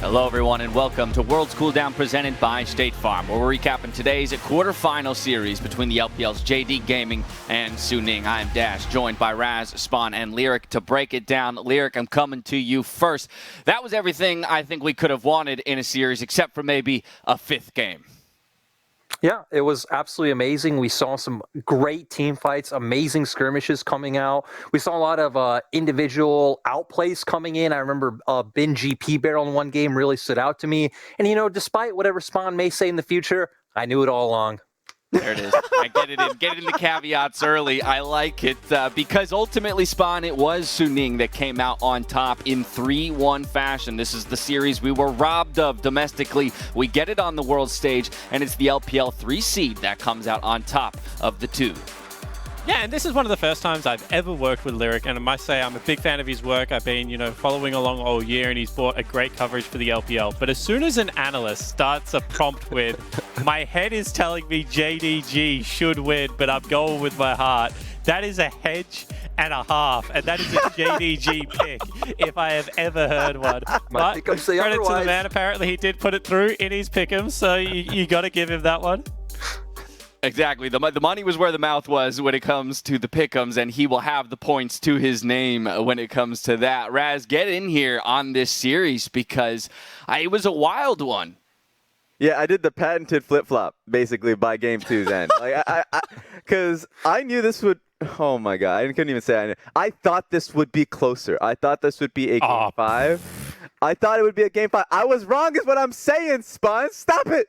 Hello everyone and welcome to Worlds Cooldown presented by State Farm, where we're recapping today's quarterfinal series between the LPL's JD Gaming and Suning. I'm Dash, joined by Raz, Spawn, and Lyric to break it down. Lyric, I'm coming to you first. That was everything I think we could have wanted in a series, except for maybe a fifth game. Yeah, it was absolutely amazing. We saw some great team fights, amazing skirmishes coming out. We saw a lot of individual outplays coming in. I remember Bin GP Barrel in one game really stood out to me. And, you know, despite whatever Spawn may say in the future, I knew it all along. There it is. I get it in the caveats early. I like it because ultimately, Spawn, it was Suning that came out on top in 3-1 fashion. This is the series we were robbed of domestically. We get it on the world stage, and it's the LPL 3 seed that comes out on top of the two. Yeah, and this is one of the first times I've ever worked with Lyric, and I must say I'm a big fan of his work. I've been, following along all year, and he's brought a great coverage for the LPL. But as soon as an analyst starts a prompt with, my head is telling me JDG should win, but I'm going with my heart, that is a hedge and a half, and that is a JDG pick, if I have ever heard one. But credit to the man, apparently he did put it through in his pick'em, so you got to give him that one. Exactly. The money was where the mouth was when it comes to the pick'ems, and he will have the points to his name when it comes to that. Raz, get in here on this series because it was a wild one. Yeah, I did the patented flip-flop, basically, by Game 2's end. Because I knew this would... Oh, my God. I couldn't even say I thought this would be closer. I thought this would be a Game 5. I thought it would be a Game 5. I was wrong is what I'm saying, Spawn. Stop it.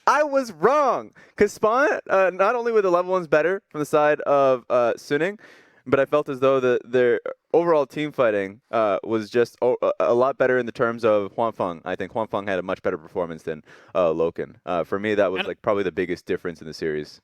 I was wrong, because Spawn, not only were the level ones better from the side of Suning, but I felt as though their overall team fighting was just a lot better in the terms of Huanfeng. I think Huanfeng had a much better performance than Loken. For me, that was probably the biggest difference in the series.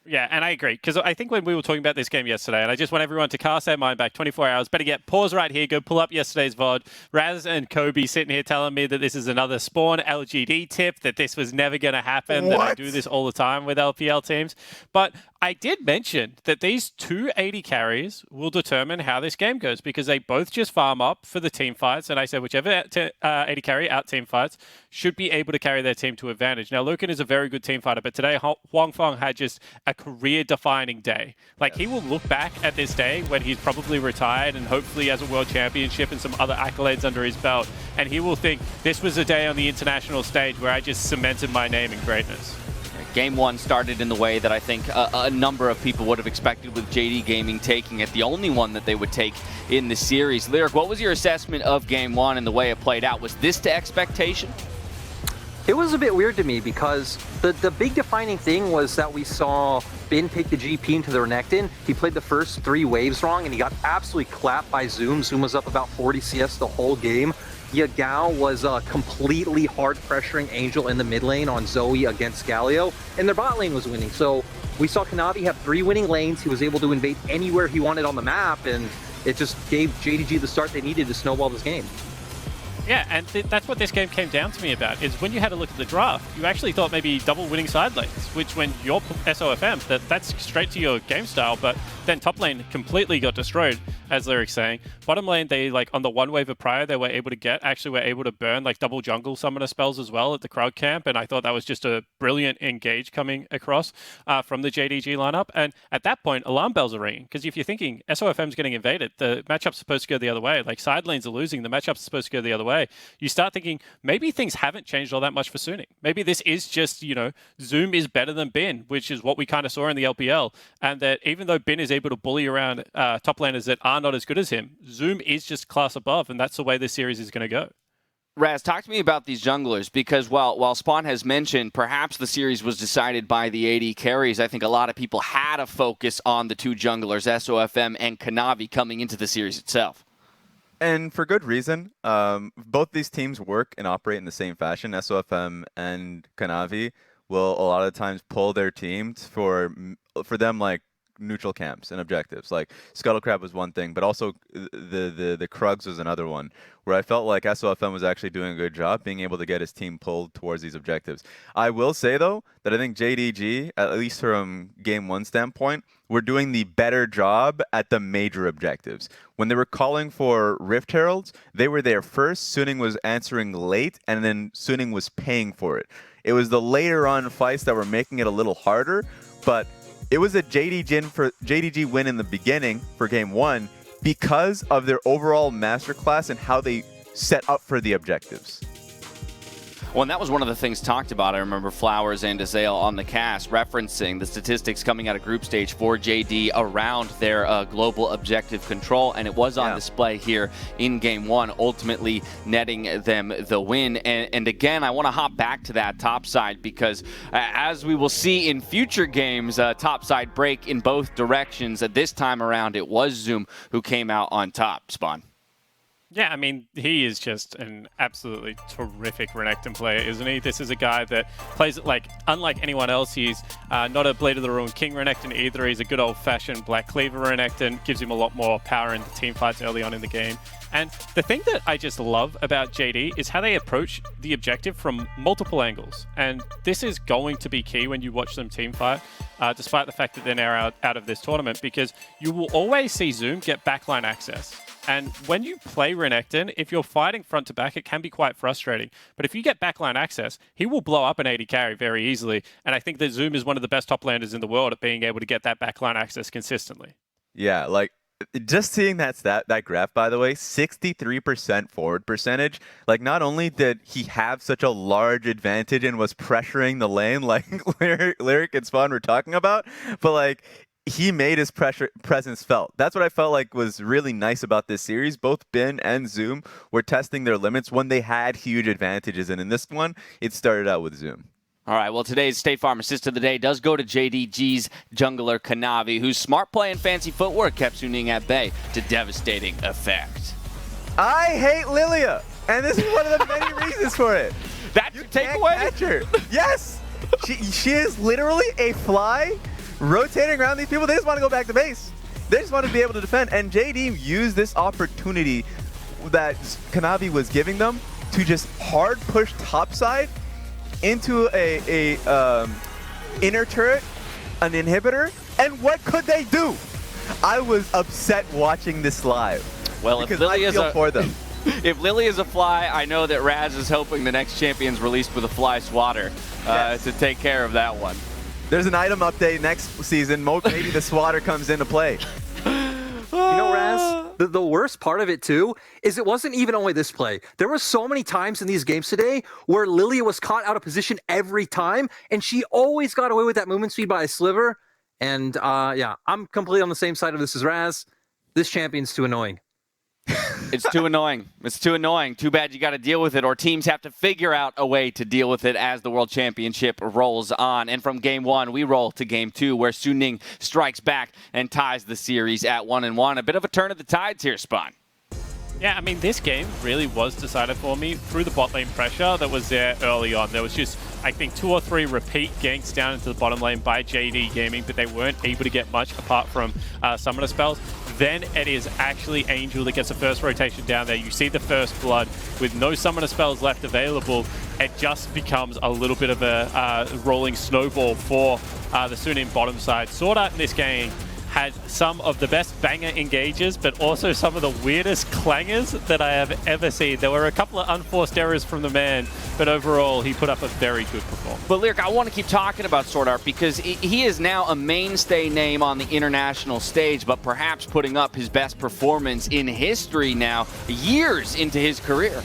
Yeah, and I agree, because I think when we were talking about this game yesterday, and I just want everyone to cast their mind back 24 hours, better get pause right here, go pull up yesterday's VOD. Raz and Kobe sitting here telling me that this is another Spawn LGD tip, that this was never going to happen, that I do this all the time with LPL teams. But I did mention that these two AD carries will determine how this game goes, because they both just farm up for the team fights, and I said whichever AD carry out team fights should be able to carry their team to advantage. Now, Lucan is a very good team fighter, but today Huanfeng had just a career-defining day. Like, he will look back at this day when he's probably retired and hopefully has a world championship and some other accolades under his belt, and he will think, this was a day on the international stage where I just cemented my name in greatness. Game 1 started in the way that I think a number of people would have expected, with JD Gaming taking it, the only one that they would take in the series. Lyric, what was your assessment of Game 1 and the way it played out? Was this to expectation? It was a bit weird to me because the big defining thing was that we saw Bin pick the GP into the Renekton. He played the first 3 waves wrong, and he got absolutely clapped by Zoom. Zoom was up about 40 CS the whole game. Yagao was completely hard pressuring Angel in the mid lane on Zoe against Galio, and their bot lane was winning. So we saw Kanavi have 3 winning lanes. He was able to invade anywhere he wanted on the map, and it just gave JDG the start they needed to snowball this game. Yeah, and that's what this game came down to me about, is when you had a look at the draft, you actually thought maybe double winning side lanes, which when you're SOFM, that's straight to your game style, but then top lane completely got destroyed, as Lyric's saying. Bottom lane, they, on the one wave of prior, they were able to burn, double jungle summoner spells as well at the crowd camp, and I thought that was just a brilliant engage coming across from the JDG lineup. And at that point, alarm bells are ringing, because if you're thinking SOFM's getting invaded, the matchup's supposed to go the other way, side lanes are losing, the matchup's supposed to go the other way. You start thinking, maybe things haven't changed all that much for Suning. Maybe this is just, Zoom is better than Bin, which is what we kind of saw in the LPL. And that even though Bin is able to bully around top laners that are not as good as him, Zoom is just class above, and that's the way this series is going to go. Raz, talk to me about these junglers, because while Spawn has mentioned perhaps the series was decided by the AD carries, I think a lot of people had a focus on the 2 junglers, SOFM and Kanavi, coming into the series itself. And for good reason. Both these teams work and operate in the same fashion. SOFM and Kanavi will a lot of times pull their teams for them neutral camps and objectives. Like Scuttle Crab was one thing, but also the Krugs was another one, where I felt like SOFM was actually doing a good job being able to get his team pulled towards these objectives. I will say though that I think JDG, at least from game one standpoint, were doing the better job at the major objectives. When they were calling for Rift Heralds, they were there first. Suning was answering late, and then Suning was paying for it. It was the later on fights that were making it a little harder, but it was a JDG win in the beginning for game one because of their overall masterclass and how they set up for the objectives. Well, and that was one of the things talked about. I remember Flowers and Azale on the cast referencing the statistics coming out of group stage for JD around their global objective control, and it was on display here in game one, ultimately netting them the win. And again, I want to hop back to that top side because as we will see in future games, top side break in both directions. This time around, it was Zoom who came out on top, Spawn. Yeah, I mean, he is just an absolutely terrific Renekton player, isn't he? This is a guy that plays it like, unlike anyone else, he's not a Blade of the Ruin King Renekton either. He's a good old-fashioned Black Cleaver Renekton, gives him a lot more power in the team fights early on in the game. And the thing that I just love about JD is how they approach the objective from multiple angles. And this is going to be key when you watch them team fight, despite the fact that they're now out of this tournament, because you will always see Zoom get backline access. And when you play Renekton, if you're fighting front to back, it can be quite frustrating. But if you get backline access, he will blow up an AD carry very easily. And I think that Zoom is one of the best top landers in the world at being able to get that backline access consistently. Yeah, like just seeing that graph, by the way, 63% forward percentage. Like, not only did he have such a large advantage and was pressuring the lane like Lyric and Spawn were talking about, but like, he made his presence felt. That's what I felt like was really nice about this series. Both Bin and Zoom were testing their limits when they had huge advantages. And in this one, it started out with Zoom. All right, well, today's State Farm Assist of the Day does go to JDG's jungler Kanavi, whose smart play and fancy footwork kept Suning at bay to devastating effect. I hate Lilia, and this is one of the many reasons for it. That's your takeaway? Yes! She is literally a fly rotating around these people. They just want to go back to base. They just want to be able to defend. And JD used this opportunity that Kanavi was giving them to just hard push topside into a inner turret, an inhibitor. And what could they do? I was upset watching this live. Well, because I feel for them. If Lily is a fly, I know that Raz is hoping the next champion's released with a fly swatter to take care of that one. There's an item update next season. Maybe the swatter comes into play. You know, Raz, the worst part of it, too, is it wasn't even only this play. There were so many times in these games today where Lilia was caught out of position every time, and she always got away with that movement speed by a sliver. And, yeah, I'm completely on the same side of this as Raz. This champion's too annoying. It's too annoying. It's too annoying. Too bad you got to deal with it, or teams have to figure out a way to deal with it as the World Championship rolls on. And from game one, we roll to game two, where Suning strikes back and ties the series at 1-1. A bit of a turn of the tides here, Spawn. Yeah, I mean, this game really was decided for me through the bot lane pressure that was there early on. There was just, I think, 2 or 3 repeat ganks down into the bottom lane by JD Gaming, but they weren't able to get much apart from summoner spells. Then it is actually Angel that gets the first rotation down there. You see the first blood with no summoner spells left available. It just becomes a little bit of a rolling snowball for the Suning bottom side. SwordArt in this game had some of the best banger engages, but also some of the weirdest clangers that I have ever seen. There were a couple of unforced errors from the man, but overall, he put up a very good performance. But Lyric, I want to keep talking about SwordArt because he is now a mainstay name on the international stage, but perhaps putting up his best performance in history now, years into his career.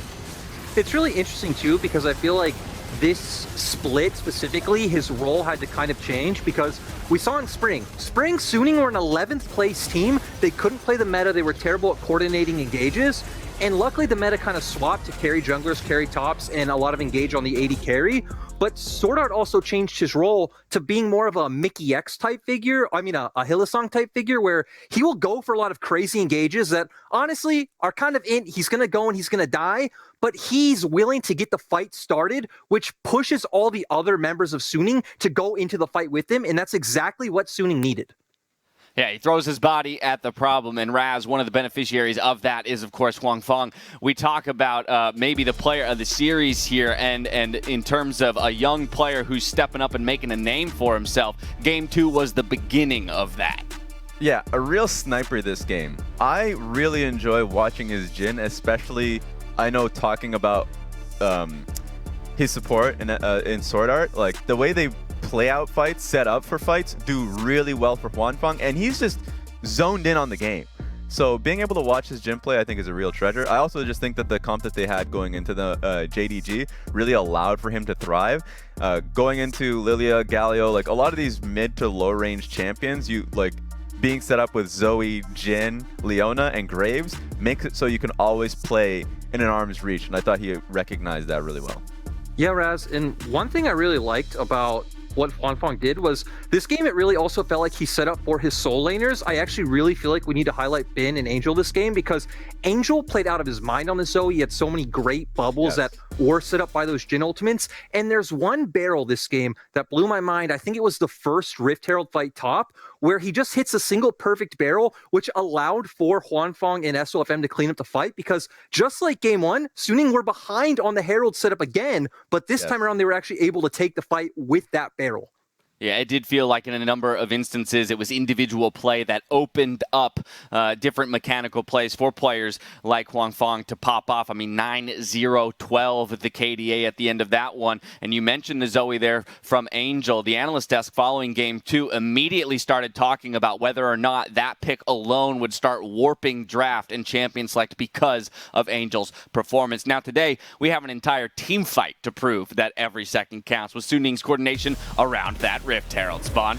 It's really interesting, too, because I feel like this split specifically, his role had to kind of change because we saw in Spring, Suning were an 11th place team. They couldn't play the meta. They were terrible at coordinating engages. And luckily the meta kind of swapped to carry junglers, carry tops, and a lot of engage on the AD carry. But SwordArt also changed his role to being more of a Mickey X type figure. I mean, a Hillsong type figure where he will go for a lot of crazy engages that honestly are kind of he's going to go and he's going to die, but he's willing to get the fight started, which pushes all the other members of Suning to go into the fight with him. And that's exactly what Suning needed. Yeah, he throws his body at the problem, and Raz, one of the beneficiaries of that is, of course, Huangfeng. We talk about maybe the player of the series here, and in terms of a young player who's stepping up and making a name for himself, Game 2 was the beginning of that. Yeah, a real sniper this game. I really enjoy watching his Jhin, especially, I know, talking about his support in SwordArt. Like, the way they play out fights, set up for fights, do really well for Huanfeng, and he's just zoned in on the game. So being able to watch his Jhin play, I think, is a real treasure. I also just think that the comp that they had going into the JDG really allowed for him to thrive. Going into Lilia, Galio, like a lot of these mid to low range champions, you like being set up with Zoe, Jhin, Leona, and Graves makes it so you can always play in an arm's reach, and I thought he recognized that really well. Yeah, Raz, and one thing I really liked about what Huanfeng did was this game, it really also felt like he set up for his soul laners. I actually really feel like we need to highlight Bin and Angel this game, because Angel played out of his mind on the Zoe. He had so many great bubbles that were set up by those Jhin ultimates. And there's one barrel this game that blew my mind. I think it was the first Rift Herald fight top, where he just hits a single perfect barrel, which allowed for Huanfeng and SOFM to clean up the fight, because just like game 1, Suning were behind on the Herald setup again, but this time around they were actually able to take the fight with that barrel. Yeah, it did feel like in a number of instances it was individual play that opened up different mechanical plays for players like Huanfeng to pop off. I mean, 9-0-12 at the KDA at the end of that one. And you mentioned the Zoe there from Angel. The analyst desk following Game 2 immediately started talking about whether or not that pick alone would start warping draft and champion select because of Angel's performance. Now today, we have an entire team fight to prove that every second counts with Suning's coordination around that Rift Herald spawn.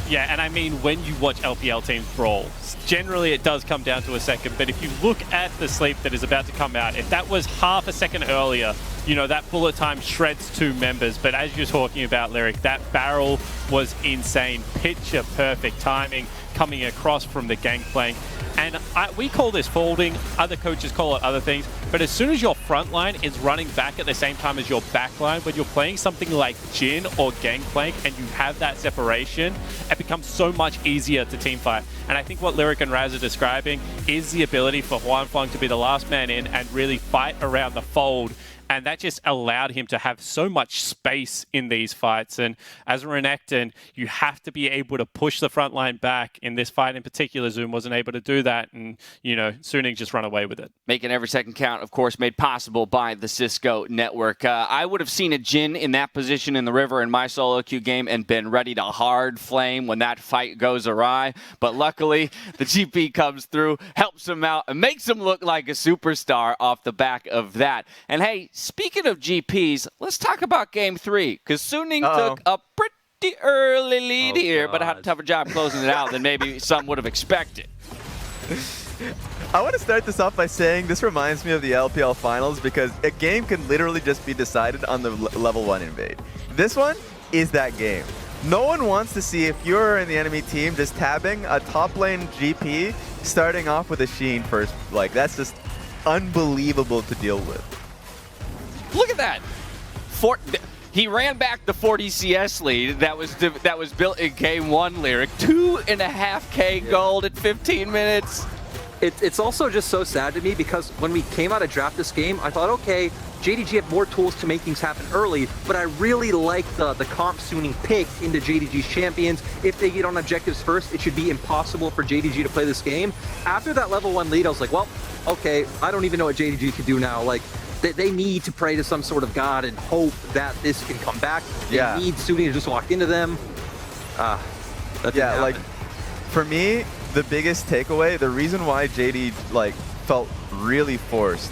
Yeah, and I mean, when you watch LPL teams brawl, generally it does come down to a second, but if you look at the sleep that is about to come out, if that was half a second earlier, you know, that bullet time shreds 2 members, but as you're talking about, Lyric, that barrel was insane. Picture perfect timing coming across from the gangplank. And we call this folding, other coaches call it other things, but as soon as your front line is running back at the same time as your back line, when you're playing something like Jhin or Gangplank and you have that separation, it becomes so much easier to teamfight. And I think what Lyric and Raz are describing is the ability for Huanfeng to be the last man in and really fight around the fold. And that just allowed him to have so much space in these fights. And as a Renekton, you have to be able to push the front line back. In this fight in particular, Zoom wasn't able to do that. And, you know, Suning just run away with it. Making every second count, of course, made possible by the Cisco network. I would have seen a Jhin in that position in the river in my solo queue game and been ready to hard flame when that fight goes awry. But luckily, the GP comes through, helps him out, and makes him look like a superstar off the back of that. And hey, speaking of GPs, let's talk about Game 3, because Suning took a pretty early lead here, but had a tougher job closing it out than maybe some would have expected. I want to start this off by saying this reminds me of the LPL finals, because a game can literally just be decided on the level 1 invade. This one is that game. No one wants to see, if you're in the enemy team, just tabbing a top lane GP starting off with a Sheen first. Like, that's just unbelievable to deal with. Look at that. He ran back the 40 CS lead that was built in Game 1, Lyric. 2.5K gold at 15 minutes. It's also just so sad to me, because when we came out of draft this game, I thought, okay, JDG had more tools to make things happen early, but I really like the comp Suning picked into JDG's champions. If they get on objectives first, it should be impossible for JDG to play this game. After that level 1 lead, I was like, well, okay, I don't even know what JDG could do now. Like, they need to pray to some sort of god and hope that this can come back. They need Suning to just walk into them. Like, for me, the biggest takeaway, the reason why JD felt really forced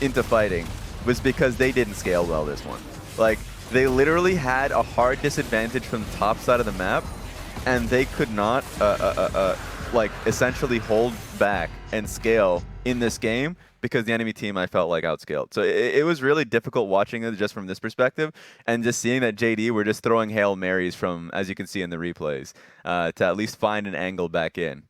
into fighting was because they didn't scale well this one. Like, they literally had a hard disadvantage from the top side of the map, and they could not essentially hold back and scale in this game, because the enemy team, I felt like, outscaled. So it was really difficult watching it just from this perspective, and just seeing that JD were just throwing Hail Marys from, as you can see in the replays, to at least find an angle back in.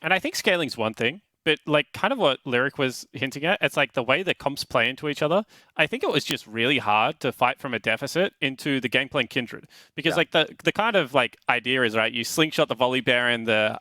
And I think scaling's one thing, but like kind of what Lyric was hinting at, it's like the way the comps play into each other. I think it was just really hard to fight from a deficit into the game playing Kindred, because like the kind of like idea is, right, you slingshot the Volley Bear and the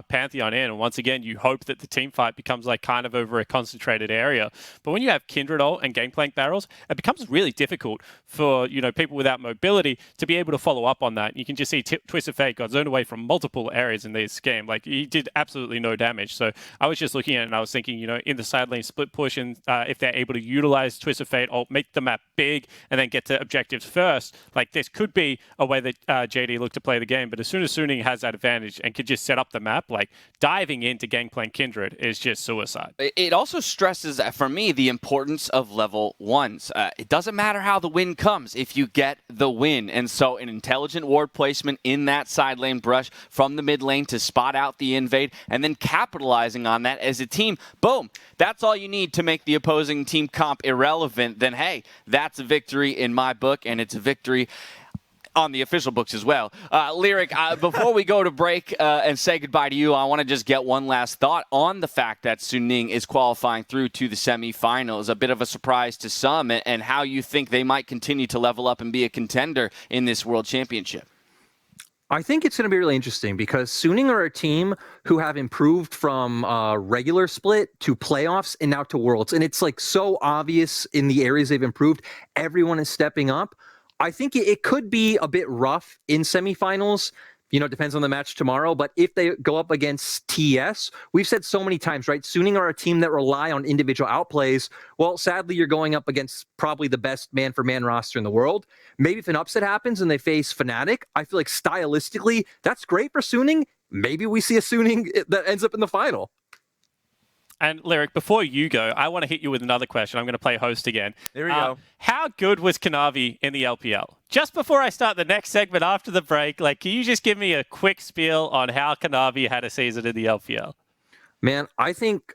Pantheon in, and once again you hope that the team fight becomes like kind of over a concentrated area. But when you have Kindred ult and game playing barrels, it becomes really difficult for, you know, people without mobility to be able to follow up on that. You can just see Twist of Fate got zoned away from multiple areas in this game. Like, he did absolutely no damage. So I was just looking at it and I was thinking, you know, in the side lane split push, and if they're able to utilize Twist of Fate or make the map big and then get to objectives first, like this could be a way that JD looked to play the game. But as soon as Suning has that advantage and could just set up the map, like diving into gangplank Kindred is just suicide. It also stresses, for me, the importance of level 1s. It doesn't matter how the win comes if you get the win. And so an intelligent ward placement in that side lane brush from the mid lane to spot out the invade, and then capitalizing on that as a team, boom, that's all you need to make the opposing team comp irrelevant. Then hey, that's a victory in my book, and it's a victory on the official books as well. Lyric, before we go to break and say goodbye to you, I want to just get one last thought on the fact that Suning is qualifying through to the semifinals. A bit of a surprise to some, and how you think they might continue to level up and be a contender in this World Championship. I think it's going to be really interesting because Suning are a team who have improved from regular split to playoffs and now to Worlds. And it's like so obvious in the areas they've improved. Everyone is stepping up. I think it could be a bit rough in semifinals. You know, it depends on the match tomorrow. But if they go up against TS, we've said so many times, right? Suning are a team that rely on individual outplays. Well, sadly, you're going up against probably the best man-for-man roster in the world. Maybe if an upset happens and they face Fnatic, I feel like stylistically, that's great for Suning. Maybe we see a Suning that ends up in the final. And Lyric, before you go, I want to hit you with another question. I'm going to play host again. There we go. How good was Kanavi in the LPL? Just before I start the next segment after the break, like, can you just give me a quick spiel on how Kanavi had a season in the LPL? Man, I think,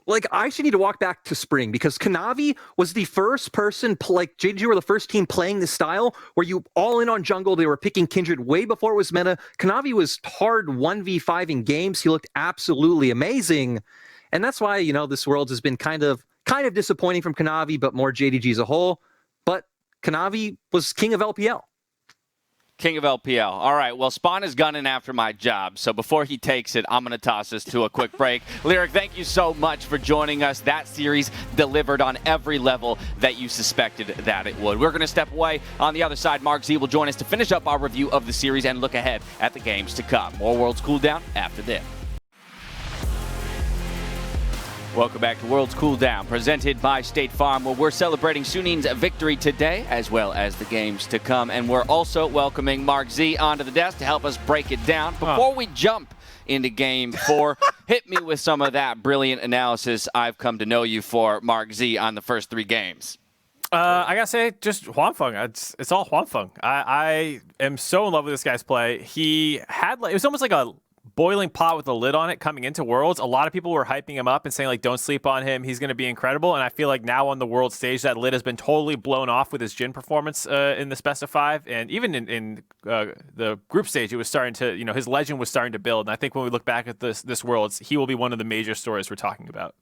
like, I actually need to walk back to spring because Kanavi was the first person, like, JG were the first team playing this style where you all in on jungle. They were picking Kindred way before it was meta. Kanavi was hard 1v5 in games. He looked absolutely amazing. And that's why, you know, this World has been kind of disappointing from Kanavi, but more JDG as a whole. But Kanavi was king of LPL. King of LPL. All right, well, Spawn is gunning after my job, so before he takes it, I'm going to toss us to a quick break. Lyric, thank you so much for joining us. That series delivered on every level that you suspected that it would. We're going to step away. On the other side, Mark Z will join us to finish up our review of the series and look ahead at the games to come. More Worlds Cooldown after this. Welcome back to Worlds Cooldown, presented by State Farm, where we're celebrating Suning's victory today, as well as the games to come. And we're also welcoming Mark Z onto the desk to help us break it down. Before we jump into Game 4, hit me with some of that brilliant analysis I've come to know you for, Mark Z, on the first 3 games. I gotta say, just Huanfeng. It's all Huanfeng. I am so in love with this guy's play. He had, like, it was almost like a boiling pot with a lid on it coming into Worlds. A lot of people were hyping him up and saying, like, don't sleep on him. He's going to be incredible. And I feel like now on the world stage, that lid has been totally blown off with his Jhin performance in the Best of 5. And even in the group stage, it was starting to, you know, his legend was starting to build. And I think when we look back at this Worlds, he will be one of the major stories we're talking about.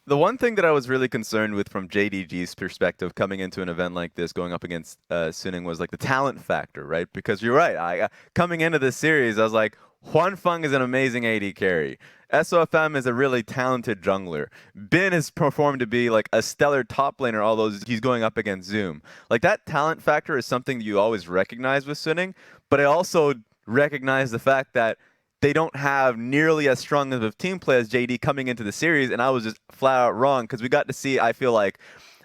The one thing that I was really concerned with from JDG's perspective coming into an event like this, going up against Suning, was like the talent factor, right? Because you're right. Coming into this series, I was like, Huanfeng is an amazing AD carry. SOFM is a really talented jungler. Bin has performed to be like a stellar top laner, although he's going up against Zoom. Like, that talent factor is something that you always recognize with Suning, but I also recognize the fact that they don't have nearly as strong of a team play as JD coming into the series, and I was just flat out wrong because we got to see, I feel like,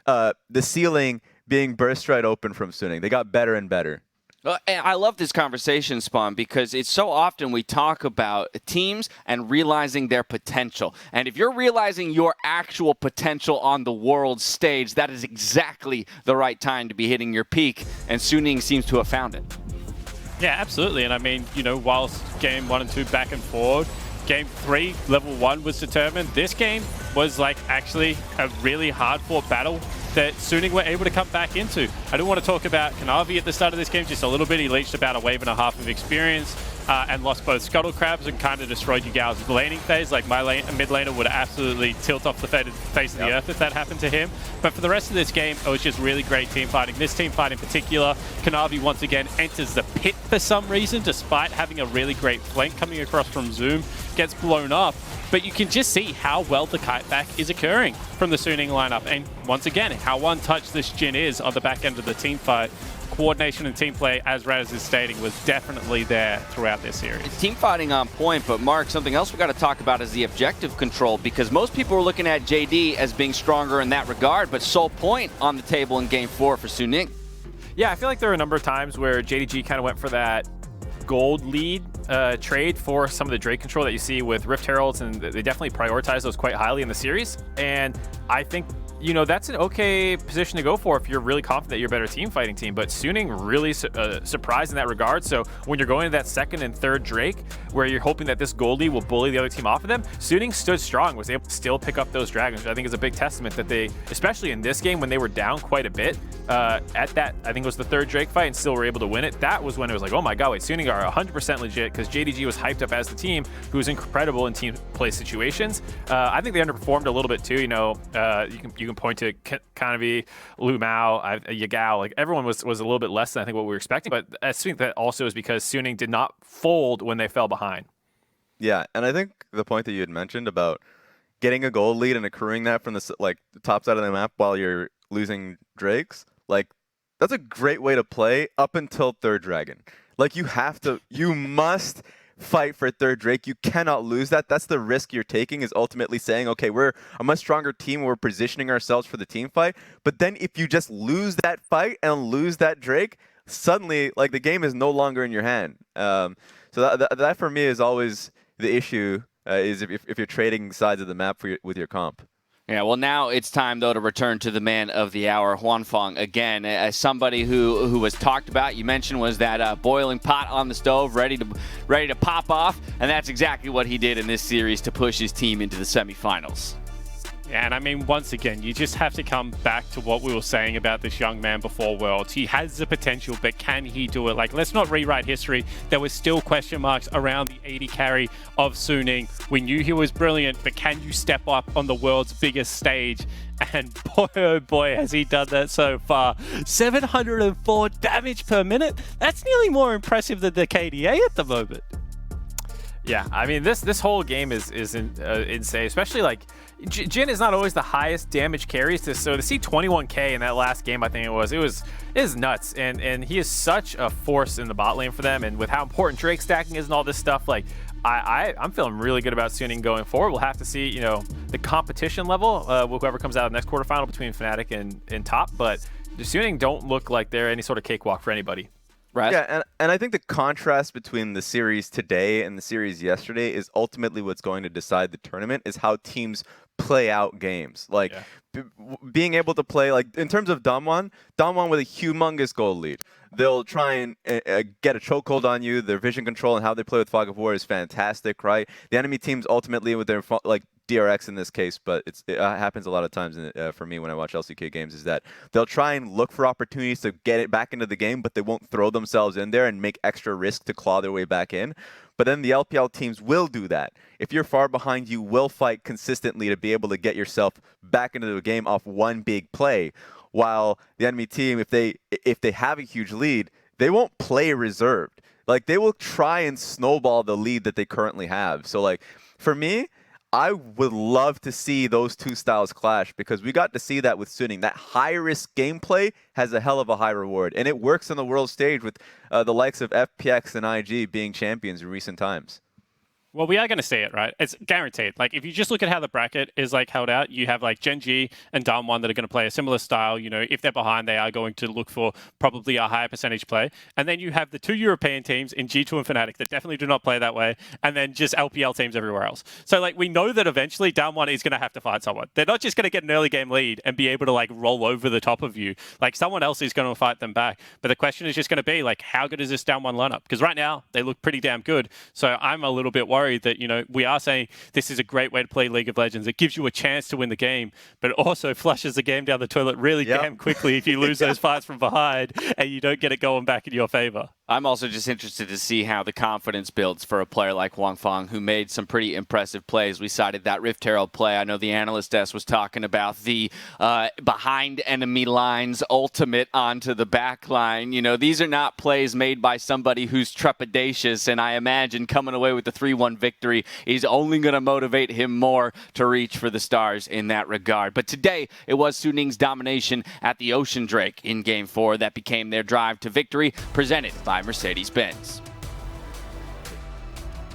the ceiling being burst right open from Suning. They got better and better. I love this conversation, Spawn, because it's so often we talk about teams and realizing their potential. And if you're realizing your actual potential on the world stage, that is exactly the right time to be hitting your peak, and Suning seems to have found it. Yeah, absolutely. And I mean, you know, whilst game 1 and 2 back and forward, game 3, level 1 was determined. This game was like actually a really hard-fought battle that Suning were able to come back into. I do want to talk about Kanavi at the start of this game just a little bit. He leached about a wave and a half of experience. and lost both Scuttle Crabs and kind of destroyed you guys' laning phase. Like my mid laner would absolutely tilt off the face of the earth if that happened to him. But for the rest of this game, it was just really great team fighting. This team fight in particular, Kanavi once again enters the pit for some reason, despite having a really great flank coming across from Zoom, gets blown up. But you can just see how well the kiteback is occurring from the Suning lineup. And once again, how one-touch this Jhin is on the back end of the team fight. Coordination and team play, as Raz is stating, was definitely there throughout this series. Team fighting on point, but Mark, something else we got to talk about is the objective control, because most people are looking at JD as being stronger in that regard, but sole point on the table in Game 4 for Suning. Yeah, I feel like there are a number of times where JDG kind of went for that gold lead trade for some of the Drake control that you see with Rift Heralds, and they definitely prioritize those quite highly in the series. And I think, you know, that's an okay position to go for if you're really confident that you're a better team fighting team. But Suning really surprised in that regard. So when you're going to that second and third Drake, where you're hoping that this Goldie will bully the other team off of them, Suning stood strong, was able to still pick up those dragons, which I think is a big testament that they, especially in this game when they were down quite a bit, at that, I think it was the third Drake fight, and still were able to win it. That was when it was like, oh my god, wait, Suning are 100% legit, because JDG was hyped up as the team who was incredible in team play situations. I think they underperformed a little bit too. You know, you can point to Kanavi, Lu Mao, Yagao, like everyone was a little bit less than I think what we were expecting. But I think that also is because Suning did not fold when they fell behind. Yeah, and I think the point that you had mentioned about getting a gold lead and accruing that from the top side of the map while you're losing Drakes, like that's a great way to play up until third dragon. Like you must fight for third Drake. You cannot lose that. That's the risk you're taking, is ultimately saying, okay, we're a much stronger team. We're positioning ourselves for the team fight. But then if you just lose that fight and lose that Drake, suddenly like the game is no longer in your hand. So that for me is always the issue, is if you're trading sides of the map with your comp. Yeah, well, now it's time, though, to return to the man of the hour, Huanfeng. Again, as somebody who was talked about, you mentioned, was that boiling pot on the stove, ready to pop off, and that's exactly what he did in this series to push his team into the semifinals. Yeah, and I mean, once again, you just have to come back to what we were saying about this young man before Worlds. He has the potential, but can he do it? Like, let's not rewrite history. There was still question marks around the AD carry of Suning. We knew he was brilliant, but can you step up on the world's biggest stage? And boy, oh boy, has he done that so far. 704 damage per minute? That's nearly more impressive than the KDA at the moment. Yeah, I mean, this whole game is insane, especially like Jhin is not always the highest damage carries, so to see 21k in that last game, I think it is nuts, and he is such a force in the bot lane for them, and with how important Drake stacking is and all this stuff, like I'm feeling really good about Suning going forward. We'll have to see, you know, the competition level, whoever comes out of the next quarterfinal between Fnatic and Top, but the Suning don't look like they're any sort of cakewalk for anybody. Right. Yeah, and I think the contrast between the series today and the series yesterday is ultimately what's going to decide the tournament, is how teams play out games. Like being able to play, like in terms of Damwon with a humongous gold lead. They'll try and get a chokehold on you. Their vision control and how they play with Fog of War is fantastic, right? The enemy teams ultimately with their like DRX in this case, but it happens a lot of times for me when I watch LCK games, is that they'll try and look for opportunities to get it back into the game, but they won't throw themselves in there and make extra risk to claw their way back in. But then the LPL teams will do that. If you're far behind, you will fight consistently to be able to get yourself back into the game off one big play. While the enemy team, if they have a huge lead, they won't play reserved. Like they will try and snowball the lead that they currently have. So like for me, I would love to see those two styles clash, because we got to see that with Suning. That high-risk gameplay has a hell of a high reward, and it works on the world stage with the likes of FPX and IG being champions in recent times. Well, we are going to see it, right? It's guaranteed. Like, if you just look at how the bracket is like held out, you have like Gen G and Damwon that are going to play a similar style. You know, if they're behind, they are going to look for probably a higher percentage play. And then you have the two European teams in G2 and Fnatic that definitely do not play that way. And then just LPL teams everywhere else. So, like, we know that eventually Damwon is going to have to fight someone. They're not just going to get an early game lead and be able to, like, roll over the top of you. Like, someone else is going to fight them back. But the question is just going to be, like, how good is this Damwon lineup? Because right now, they look pretty damn good. So I'm a little bit worried that, you know, we are saying this is a great way to play League of Legends. It gives you a chance to win the game, but it also flushes the game down the toilet really damn quickly if you lose those fights from behind and you don't get it going back in your favor. I'm also just interested to see how the confidence builds for a player like Huang Feng, who made some pretty impressive plays. We cited that Rift Herald play. I know the analyst desk was talking about the behind enemy lines ultimate onto the back line. You know, these are not plays made by somebody who's trepidatious, and I imagine coming away with the 3-1 victory is only going to motivate him more to reach for the stars in that regard. But today, it was Suning's domination at the Ocean Drake in Game 4 that became their drive to victory, presented by Mercedes-Benz.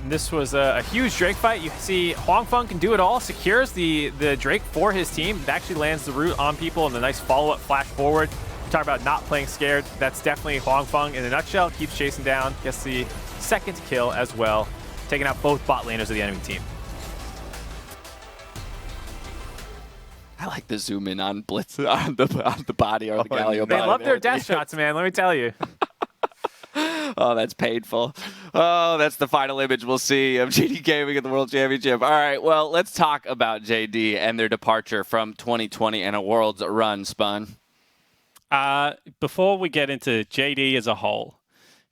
This was a huge Drake fight. You see Huang Feng can do it all, secures the Drake for his team. It actually lands the root on people and a nice follow-up flash forward. You talk about not playing scared. That's definitely Huang Feng in a nutshell. Keeps chasing down, gets the second kill as well, taking out both bot laners of the enemy team. I like the zoom in on Blitz on the body or the Galio body. They love their death shots, man, let me tell you. Oh, that's painful. Oh, that's the final image we'll see of JD Gaming at the World Championship. All right, well, let's talk about JD and their departure from 2020 and a Worlds run, Spun. Before we get into JD as a whole,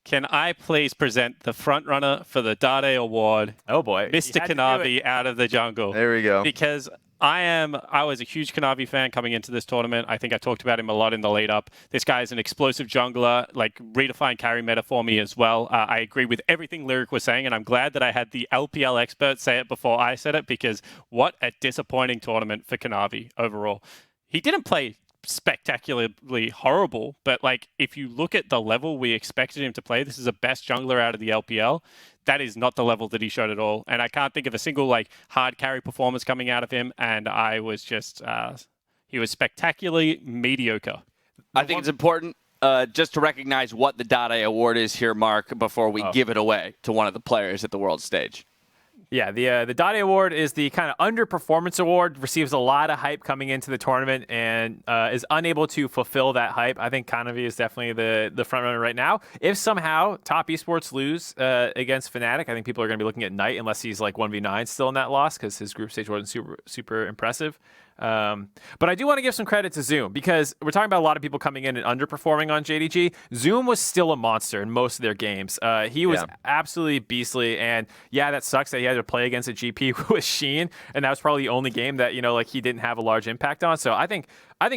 can I please present the front runner for the Dade Award? Oh boy, Mr. Kanavi out of the jungle. There we go. Because I was a huge Kanavi fan coming into this tournament. I think I talked about him a lot in the lead up. This guy is an explosive jungler, like redefined carry meta for me as well. I agree with everything Lyric was saying, and I'm glad that I had the LPL expert say it before I said it, because what a disappointing tournament for Kanavi overall. He didn't play spectacularly horrible, but like if you look at the level we expected him to play, this is the best jungler out of the LPL. That is not the level that he showed at all, and I can't think of a single like hard carry performance coming out of him, and I was just he was spectacularly mediocre. I think it's important just to recognize what the Dade Award is here, Mark, before we give it away to one of the players at the world stage. Yeah, the Dade Award is the kind of underperformance award, receives a lot of hype coming into the tournament and is unable to fulfill that hype. I think Kanavi is definitely the front runner right now. If somehow Top Esports lose against Fnatic, I think people are going to be looking at Knight unless he's like 1v9 still in that loss because his group stage wasn't super impressive. But I do want to give some credit to Zoom because we're talking about a lot of people coming in and underperforming on JDG. Zoom was still a monster in most of their games. He was absolutely beastly, and yeah, that sucks that he had to play against a GP with Sheen, and that was probably the only game that like he didn't have a large impact on. So I think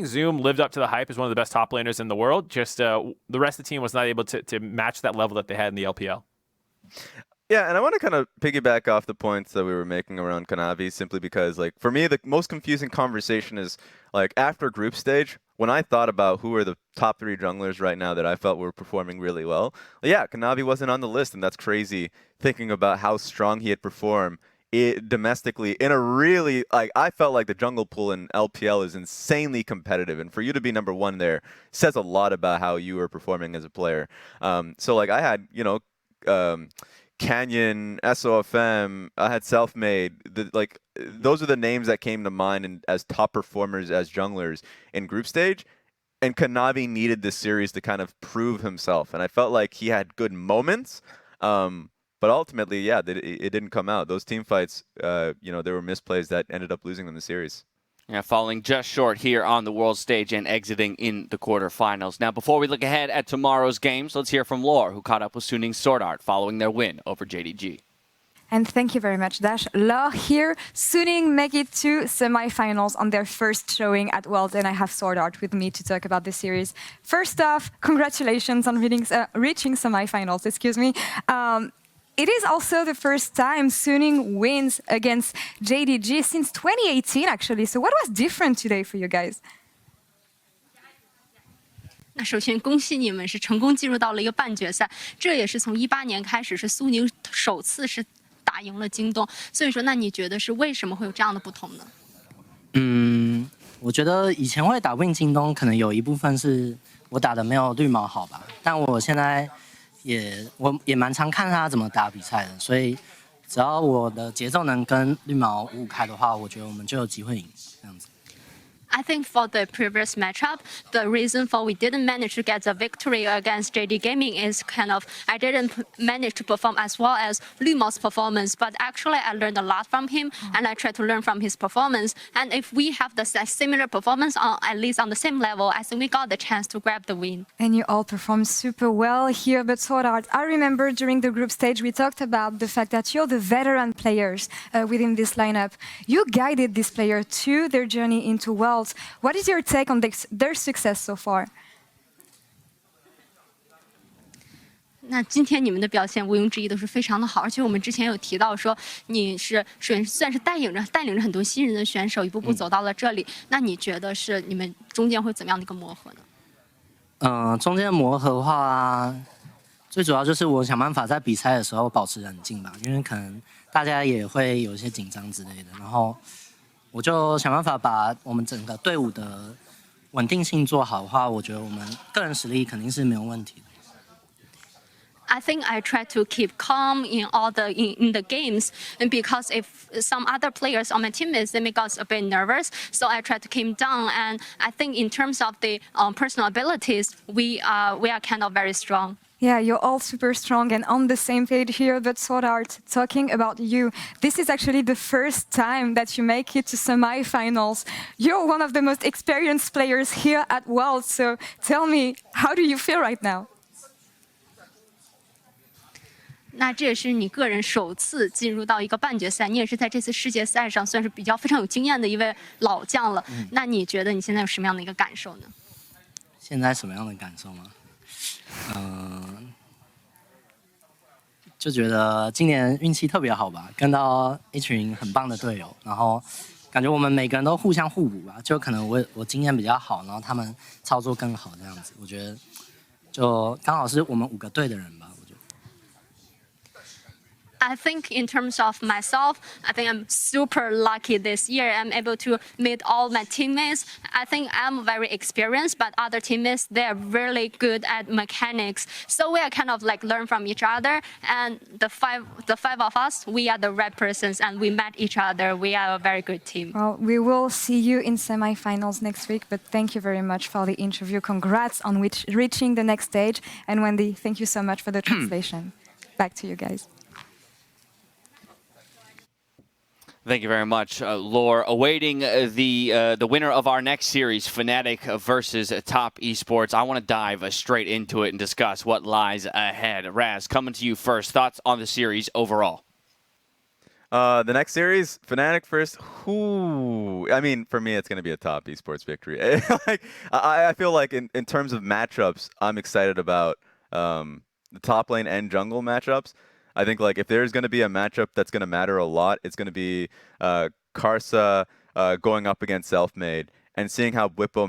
Zoom lived up to the hype as one of the best top laners in the world. Just the rest of the team was not able to match that level that they had in the LPL. Yeah, and I want to kind of piggyback off the points that we were making around Kanavi, simply because, like, for me, the most confusing conversation is, like, after group stage, when I thought about who are the top 3 junglers right now that I felt were performing really well, yeah, Kanavi wasn't on the list, and that's crazy, thinking about how strong he had performed domestically in a really, like, I felt like the jungle pool in LPL is insanely competitive, and for you to be number 1 there says a lot about how you were performing as a player. So, like, I had, Canyon, SOFM, I had Selfmade. Those are the names that came to mind as top performers as junglers in group stage. And Kanavi needed this series to kind of prove himself. And I felt like he had good moments. But ultimately, yeah, it didn't come out. Those team fights, there were misplays that ended up losing them the series. Yeah, falling just short here on the world stage and exiting in the quarterfinals. Now, before we look ahead at tomorrow's games, let's hear from Lore, who caught up with Suning's SwordArt following their win over JDG. And thank you very much, Dash. Lore here. Suning make it to semifinals on their first showing at Worlds, and I have SwordArt with me to talk about this series. First off, congratulations on reaching semifinals. Excuse me. It is also the first time Suning wins against JDG since 2018, actually. So what was different today for you guys? 那首先恭喜你们是成功进入到了一个半决赛，这也是从18年开始是苏宁首次是打赢了京东，所以说那你觉得是为什么会有这样的不同呢？我觉得以前会打不赢京东，可能有一部分是我打的没有绿毛好吧，但我现在我也蛮常看他怎么打比赛的，所以只要我的节奏能跟绿毛五五开的话，我觉得我们就有机会赢这样子。I think for the previous matchup, the reason for we didn't manage to get the victory against JD Gaming is kind of I didn't manage to perform as well as Lumo's performance, but actually I learned a lot from him and I tried to learn from his performance. And if we have the similar performance, at least on the same level, I think we got the chance to grab the win. And you all performed super well here, but SwordArt, I remember during the group stage we talked about the fact that you're the veteran players within this lineup. You guided this player to their journey into Worlds. What is your take on their success so far? 那今天你们的表现毋庸置疑都是非常的好，而且我们之前有提到说你是算是带领着很多新人的选手一步步走到了这里。那你觉得是你们中间会怎么样的一个磨合呢？中间的磨合的话，最主要就是我想办法在比赛的时候保持冷静吧，因为可能大家也会有一些紧张之类的，然后我就想办法把我们整个队伍的稳定性做好的话，我觉得我们个人实力肯定是没有问题的。I think I try to keep calm in the games, and because if some other players on my teammates they make us a bit nervous, so I try to keep down. And I think in terms of the personal abilities, we are kind of very strong. Yeah, you're all super strong and on the same page here, but SwordArt, talking about you, this is actually the first time that you make it to semi-finals. You're one of the most experienced players here at Worlds, so tell me, how do you feel right now? 那这也是你个人首次进入到一个半决赛，你也是在这次世界赛上算是比较非常有经验的一位老将了。那你觉得你现在有什么样的一个感受呢？现在什么样的感受吗？就觉得今年运气特别好吧，跟到一群很棒的队友，然后感觉我们每个人都互相互补吧。就可能我经验比较好，然后他们操作更好这样子。我觉得就刚好是我们5个队的人吧。 I think in terms of myself, I think I'm super lucky this year. I'm able to meet all my teammates. I think I'm very experienced, but other teammates, they're really good at mechanics. So we are kind of like learn from each other. And the five of us, we are the right persons and we met each other. We are a very good team. Well, we will see you in semi-finals next week, but thank you very much for the interview. Congrats on reaching the next stage. And Wendy, thank you so much for the translation. Back to you guys. Thank you very much, Lore. Awaiting the winner of our next series, Fnatic versus Top Esports. I want to dive straight into it and discuss what lies ahead. Raz, coming to you first. Thoughts on the series overall? The next series, Fnatic first. I mean, for me, it's going to be a Top Esports victory. I feel like in terms of matchups, I'm excited about the top lane and jungle matchups. I think like if there's going to be a matchup that's going to matter a lot, it's going to be Karsa going up against Selfmade and seeing how Bwipo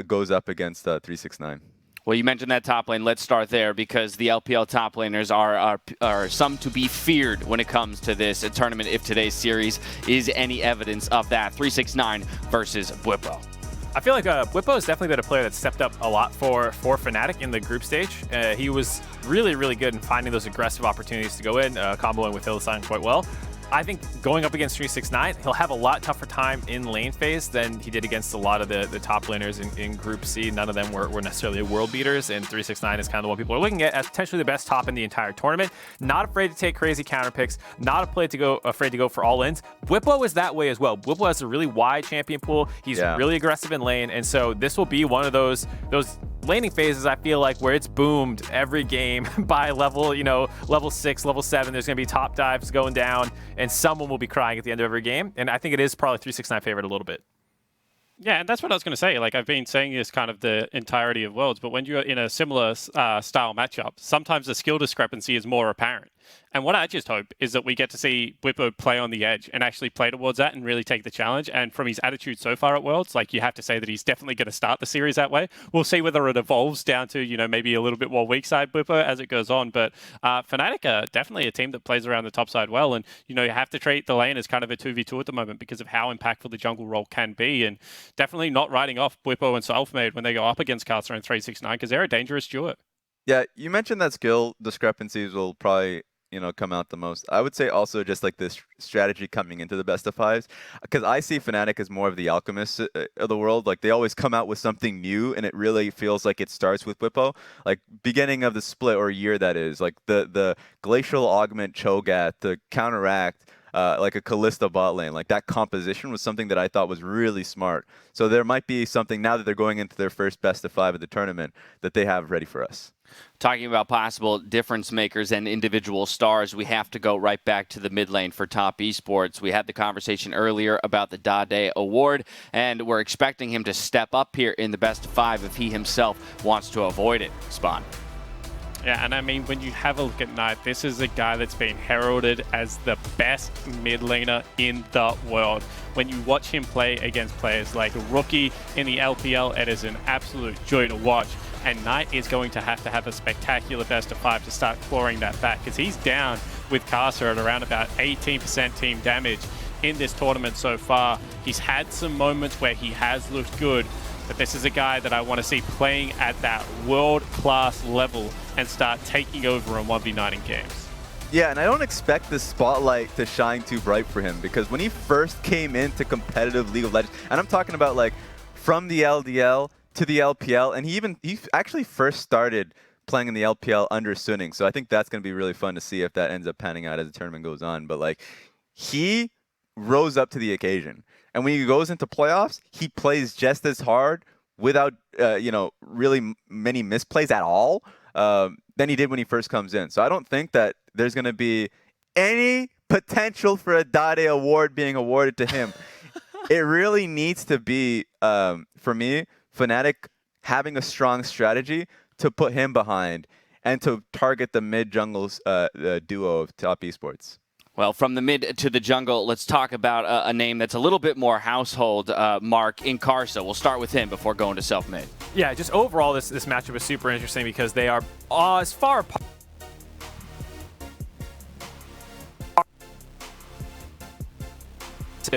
goes up against 369. Well, you mentioned that top lane. Let's start there because the LPL top laners are some to be feared when it comes to this tournament if today's series is any evidence of that. 369 versus Bwipo. I feel like Bwipo has definitely been a player that stepped up a lot for Fnatic in the group stage. He was really, really good in finding those aggressive opportunities to go in, comboing with Hylissang quite well. I think going up against 369, he'll have a lot tougher time in lane phase than he did against a lot of the top laners in Group C. None of them were necessarily world beaters, and 369 is kind of the one people are looking at as potentially the best top in the entire tournament. Not afraid to take crazy counter picks, not afraid to go for all-ins. Bwipo is that way as well. Bwipo has a really wide champion pool. He's really aggressive in lane, and so this will be one of those laning phases, I feel like, where it's boomed every game by level 6, level 7. There's going to be top dives going down, and someone will be crying at the end of every game. And I think it is probably 369 favorite a little bit. Yeah, and that's what I was going to say. Like, I've been saying this kind of the entirety of Worlds, but when you're in a similar style matchup, sometimes the skill discrepancy is more apparent. And what I just hope is that we get to see Bwipo play on the edge and actually play towards that and really take the challenge. And from his attitude so far at Worlds, like, you have to say that he's definitely going to start the series that way. We'll see whether it evolves down to, maybe a little bit more weak side Bwipo as it goes on. But Fnatic are definitely a team that plays around the top side well. And, you have to treat the lane as kind of a 2v2 at the moment because of how impactful the jungle role can be. And definitely not writing off Bwipo and Selfmade when they go up against Karsa and 369 because they're a dangerous duo. Yeah, you mentioned that skill discrepancies will probably come out the most. I would say also just like this strategy coming into the best of fives, because I see Fnatic as more of the alchemists of the world. Like they always come out with something new, and it really feels like it starts with Whippo. Like beginning of the split or year, that is like the glacial augment Cho'Gath, the counteract. Like a Kalista bot lane, like that composition was something that I thought was really smart. So there might be something now that they're going into their first best of 5 of the tournament that they have ready for us. Talking about possible difference makers and individual stars, we have to go right back to the mid lane for top esports. We had the conversation earlier about the Dade Award, and we're expecting him to step up here in the best of 5 if he himself wants to avoid it. Spawn. Yeah, and I mean, when you have a look at Knight, this is a guy that's been heralded as the best mid laner in the world. When you watch him play against players like Rookie in the LPL, it is an absolute joy to watch. And Knight is going to have a spectacular best of 5 to start clawing that back, because he's down with Casa at around about 18% team damage in this tournament so far. He's had some moments where he has looked good, but this is a guy that I want to see playing at that world-class level and start taking over on 1v9 in games. Yeah, and I don't expect the spotlight to shine too bright for him, because when he first came into competitive League of Legends, and I'm talking about like from the LDL to the LPL, and he actually first started playing in the LPL under Suning, so I think that's going to be really fun to see if that ends up panning out as the tournament goes on. But like, he rose up to the occasion. And when he goes into playoffs, he plays just as hard without, really many misplays at all than he did when he first comes in. So I don't think that there's going to be any potential for a Dade Award being awarded to him. It really needs to be, for me, Fnatic having a strong strategy to put him behind and to target the mid-jungle duo of top esports. Well, from the mid to the jungle, let's talk about a name that's a little bit more household, Mark, in Karsa. We'll start with him before going to self-made. Yeah, just overall, this matchup is super interesting because they are as far apart.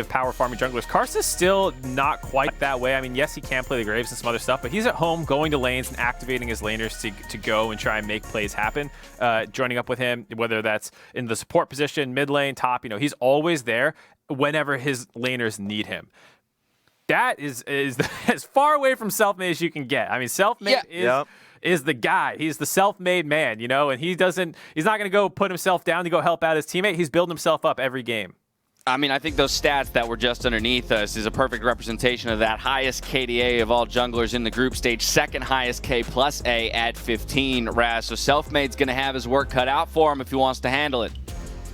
Power farming junglers. Karsa's still not quite that way. I mean, yes, he can play the Graves and some other stuff, but he's at home going to lanes and activating his laners to go and try and make plays happen. Joining up with him, whether that's in the support position, mid lane, top, he's always there whenever his laners need him. That is as far away from self-made as you can get. I mean, self-made is the guy. He's the self-made man, and he's not going to go put himself down to go help out his teammate. He's building himself up every game. I mean, I think those stats that were just underneath us is a perfect representation of that highest KDA of all junglers in the group stage, second highest K plus A at 15, Raz. So Selfmade's going to have his work cut out for him if he wants to handle it.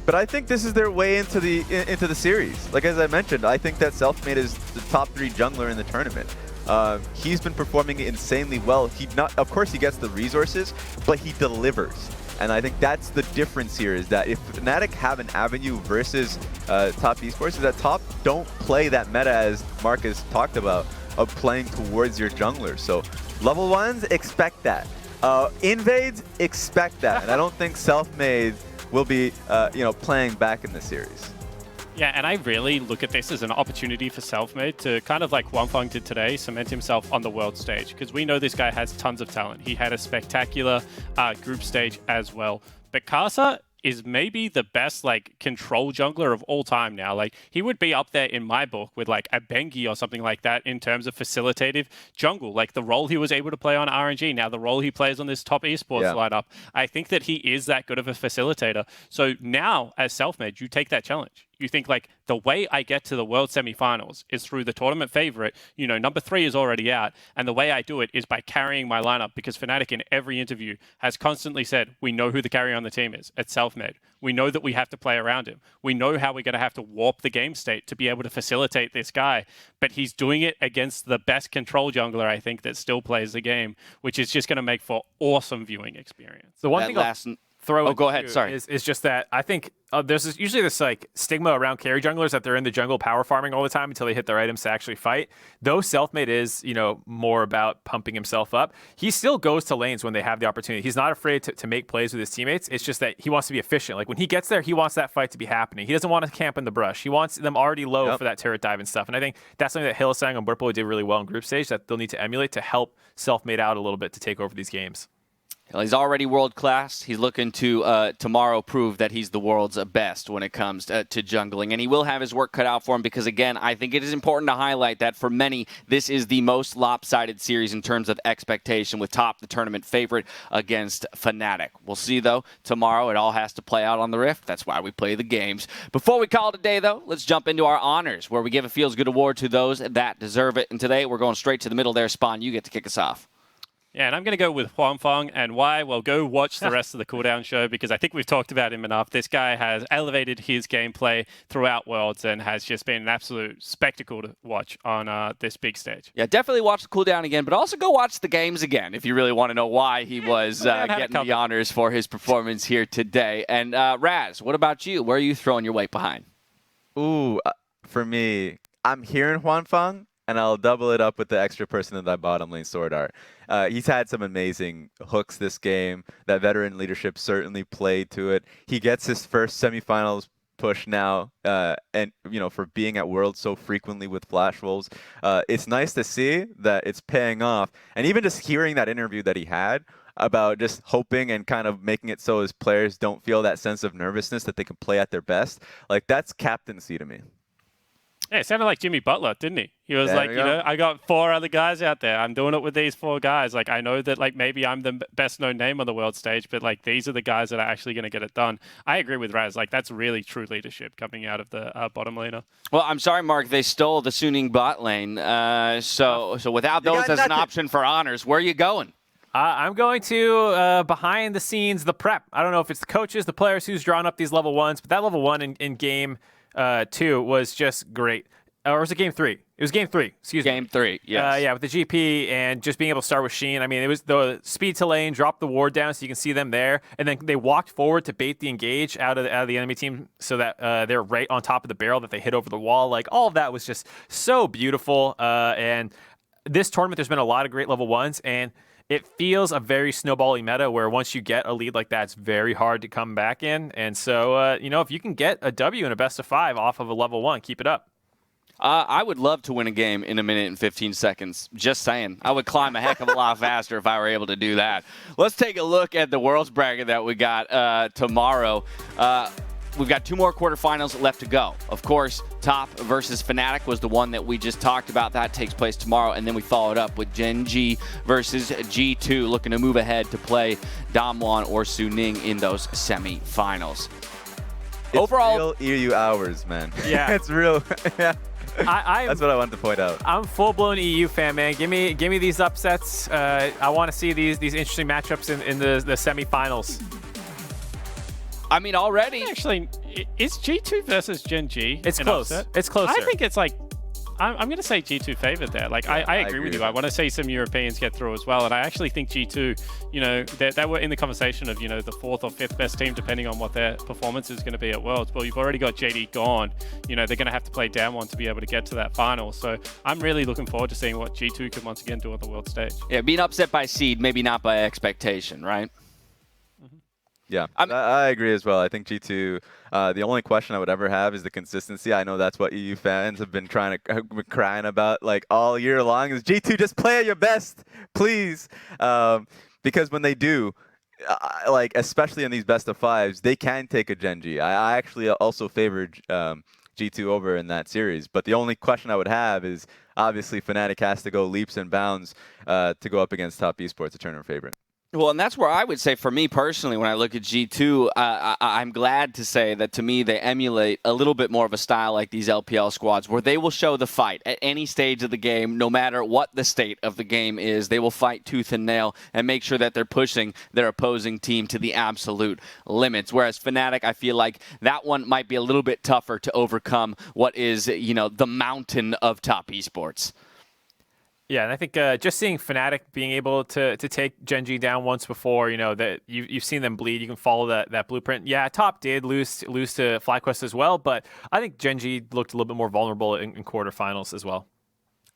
But I think this is their way into the series. Like, as I mentioned, I think that Selfmade is the top 3 jungler in the tournament. He's been performing insanely well. Of course, he gets the resources, but he delivers. And I think that's the difference here, is that if Fnatic have an avenue versus top esports, is that top don't play that meta, as Marcus talked about, of playing towards your jungler. So level 1s, expect that. Invades, expect that. And I don't think Selfmade will be playing back in the series. Yeah, and I really look at this as an opportunity for Selfmade to kind of like Hwangfeng did today, cement himself on the world stage, because we know this guy has tons of talent. He had a spectacular group stage as well. But Karsa is maybe the best control jungler of all time now. Like, he would be up there in my book with like a Bengi or something like that in terms of facilitative jungle, like the role he was able to play on RNG, now the role he plays on this top esports lineup. I think that he is that good of a facilitator. So now as Selfmade, you take that challenge. You think like, the way I get to the world semifinals is through the tournament favorite. Number 3 is already out. And the way I do it is by carrying my lineup, because Fnatic in every interview has constantly said, we know who the carry on the team is. It's Selfmade. We know that we have to play around him. We know how we're going to have to warp the game state to be able to facilitate this guy. But he's doing it against the best control jungler, I think, that still plays the game, which is just going to make for awesome viewing experience. The one thing go ahead. Sorry. Is just that I think there's usually this stigma around carry junglers that they're in the jungle power farming all the time until they hit their items to actually fight. Though Selfmade is more about pumping himself up, he still goes to lanes when they have the opportunity. He's not afraid to make plays with his teammates. It's just that he wants to be efficient. Like, when he gets there, he wants that fight to be happening. He doesn't want to camp in the brush. He wants them already low for that turret dive and stuff. And I think that's something that Hylissang and Burpo did really well in group stage that they'll need to emulate to help Selfmade out a little bit to take over these games. Well, he's already world class. He's looking to tomorrow prove that he's the world's best when it comes to jungling. And he will have his work cut out for him because, again, I think it is important to highlight that for many, this is the most lopsided series in terms of expectation, with Top, the tournament favorite, against Fnatic. We'll see, though, tomorrow. It all has to play out on the Rift. That's why we play the games. Before we call it a day, though, let's jump into our honors, where we give a Feels Good award to those that deserve it. And today, we're going straight to the middle there. Spawn, you get to kick us off. Yeah, and I'm going to go with Huanfeng. And why? Well, go watch the rest of the Cooldown show, because I think we've talked about him enough. This guy has elevated his gameplay throughout Worlds and has just been an absolute spectacle to watch on this big stage. Yeah, definitely watch the Cooldown again, but also go watch the games again if you really want to know why he was getting the honors for his performance here today. And Raz, what about you? Where are you throwing your weight behind? Ooh, for me, I'm hearing Huanfeng, and I'll double it up with the extra person in that bottom lane, SwordArt. He's had some amazing hooks this game. That veteran leadership certainly played to it. He gets his first semifinals push now, and for being at Worlds so frequently with Flash Wolves, it's nice to see that it's paying off. And even just hearing that interview that he had about just hoping and kind of making it so his players don't feel that sense of nervousness, that they can play at their best, like, that's captaincy to me. Yeah, it sounded like Jimmy Butler, didn't he? He was like, I got 4 other guys out there. I'm doing it with these 4 guys. Like, I know that, like, maybe I'm the best known name on the world stage, but, like, these are the guys that are actually going to get it done. I agree with Raz. Like, that's really true leadership coming out of the bottom laner. Well, I'm sorry, Mark. They stole the Suning bot lane. So without those as an option for honors, where are you going? I'm going to behind the scenes, the prep. I don't know if it's the coaches, the players who's drawn up these level 1s, but that level 1 in game 2 was just great. Or was it game 3? It was game 3. Excuse me. Game 3, yes. Yeah, with the GP and just being able to start with Sheen. I mean, it was the speed to lane, drop the ward down so you can see them there, and then they walked forward to bait the engage out of the enemy team so that they're right on top of the barrel that they hit over the wall. Like, all of that was just so beautiful. And this tournament, there's been a lot of great level 1s, and it feels a very snowbally meta where once you get a lead like that, it's very hard to come back in. And so, if you can get a W in a best of 5 off of a level 1, keep it up. I would love to win a game in 1 minute and 15 seconds. Just saying. I would climb a heck of a lot faster if I were able to do that. Let's take a look at the Worlds bracket that we got tomorrow. We've got 2 more quarterfinals left to go. Of course, Top versus Fnatic was the one that we just talked about. That takes place tomorrow. And then we followed up with Gen G versus G2, looking to move ahead to play Damwon or Suning in those semifinals. It's overall, real EU hours, man. Yeah. It's real. Yeah. That's what I wanted to point out. I'm full-blown EU fan, man. Give me these upsets. I want to see these interesting matchups in the semifinals. I mean, already. Actually, is G2 versus Gen G? It's close. Upset? It's closer. I think it's like, I'm going to say G2 favored there. Like, I agree with you. I want to see some Europeans get through as well. And I actually think G2, they were in the conversation of, the 4th or 5th best team, depending on what their performance is going to be at Worlds. Well, you've already got JD gone. They're going to have to play down one to be able to get to that final. So I'm really looking forward to seeing what G2 can once again do on the world stage. Yeah, being upset by seed, maybe not by expectation, right? Yeah, I agree as well. I think G2, the only question I would ever have is the consistency. I know that's what EU fans have been crying about like all year long is G2, just play at your best, please. Because when they do, like especially in these best of 5s, they can take a Gen G. I actually also favored G2 over in that series. But the only question I would have is obviously Fnatic has to go leaps and bounds to go up against Top Esports, a tournament favorite. Well, and that's where I would say, for me personally, when I look at G2, I'm glad to say that, to me, they emulate a little bit more of a style like these LPL squads, where they will show the fight at any stage of the game, no matter what the state of the game is. They will fight tooth and nail and make sure that they're pushing their opposing team to the absolute limits. Whereas Fnatic, I feel like that one might be a little bit tougher to overcome what is, the mountain of Top Esports. Yeah, and I think just seeing Fnatic being able to take Gen G down once before, that you've seen them bleed. You can follow that blueprint. Yeah, Top did lose to FlyQuest as well, but I think Gen G looked a little bit more vulnerable in quarterfinals as well.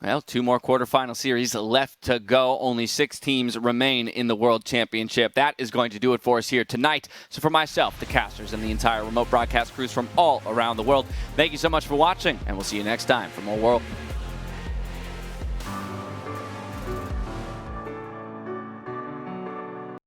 Well, 2 more quarterfinal series left to go. Only 6 teams remain in the World Championship. That is going to do it for us here tonight. So for myself, the casters, and the entire remote broadcast crews from all around the world, thank you so much for watching, and we'll see you next time for more World.